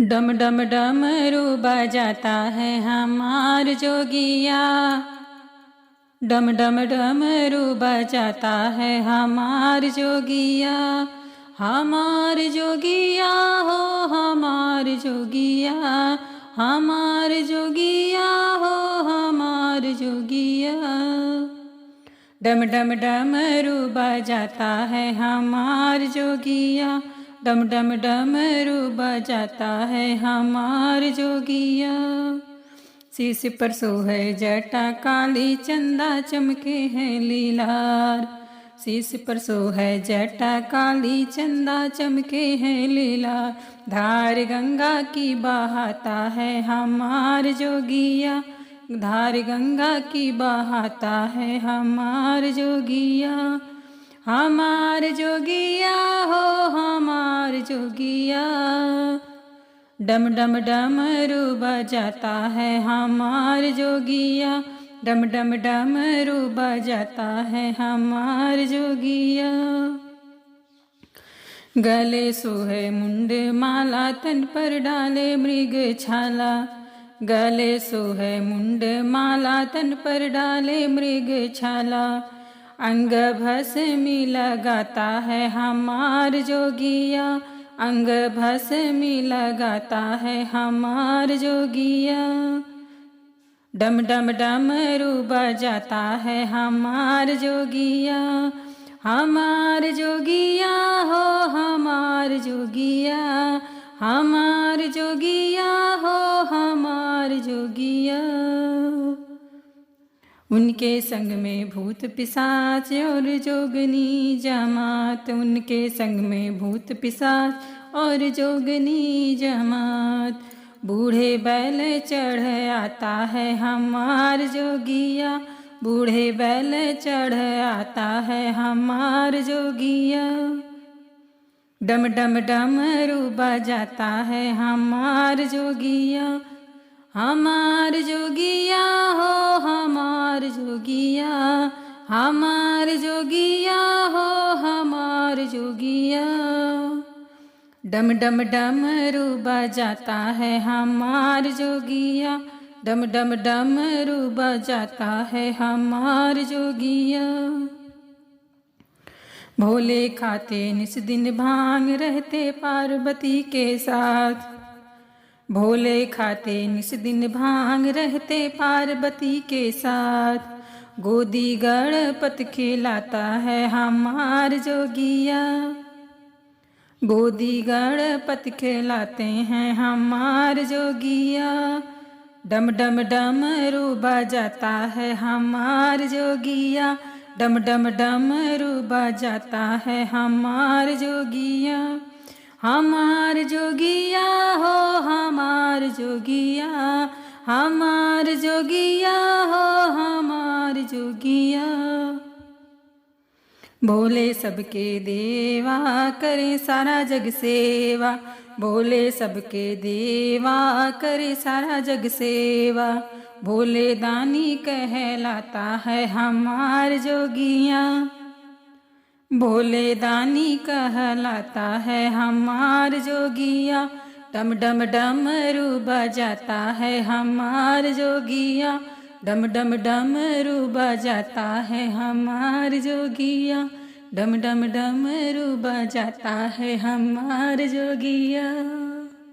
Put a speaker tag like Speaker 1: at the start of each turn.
Speaker 1: डम डम डमरू बजाता है हमार जोगिया। डम डम डमरू बजाता है हमार जोगिया। हमार जोगिया हो हमार जोगिया, हमार जोगिया हो हमार जोगिया। डम डम डमरू बजाता है हमार जोगिया। डम डम डमरू बजाता है हमार जोगिया। शीश पर सोहे जटा काली, चंदा चमके हैं लीलार। शीश पर सोहे जटा काली, चंदा चमके हैं लीलार। धार गंगा की बहाता है हमार जोगिया। धार गंगा की बहाता है हमार जोगिया। हमार जोगिया हो हमार जोगिया। डम डम डमरू बजाता है हमार जोगिया। डम डम डमरू बजाता है हमार जोगिया। गले सोहे मुंड माला, तन पर डाले मृग छाला। गले सोहे मुंड माला, तन पर डाले मृग छाला। अंग भस्मी लगाता है हमार जोगिया। अंग भस्मी लगाता है हमार जोगिया। डम डम डमरू बजाता है हमार जोगिया। हमार जोगिया हो हमार जोगिया, हमार जोगिया हो हमार जोगिया। उनके संग में भूत पिशाच और जोगनी जमात। उनके संग में भूत पिशाच और जोगनी जमात। बूढ़े बैल चढ़ आता है हमार जोगिया। बूढ़े बैल चढ़ आता है हमार जोगिया। डम डम डमरू बजाता है हमार जोगिया। हमार जोगिया हो हमार जोगिया, हमार जोगिया हो हमार जोगिया। डम डम डमरू बजाता है हमार जोगिया। डम डम डमरू बजाता है हमार जोगिया। भोले खाते निस दिन भांग, रहते पार्वती के साथ। भोले खाते निस दिन भांग, रहते पार्वती के साथ। गोदी गणपत खिलाता है हमार जोगिया। गोदी गणपत खिलाते हैं हमार जोगिया। डम डम डमरू बजाता है हमार जोगिया। डम डम डमरू बजाता है हमार जोगिया। हमार जोगिया हो हमार जोगिया, हमार जोगिया हो हमार जोगिया। भोले सबके देवा, करे सारा जग सेवा। भोले सबके देवा, करे सारा जग सेवा। भोले दानी कहलाता है हमार जोगिया। भोले दानी कहलाता है हमार जोगिया। डम डम डमरू बजाता है हमार जोगिया। डम डम डमरू बजाता है हमार जोगिया। डम डम डमरू बजाता है हमार जोगिया।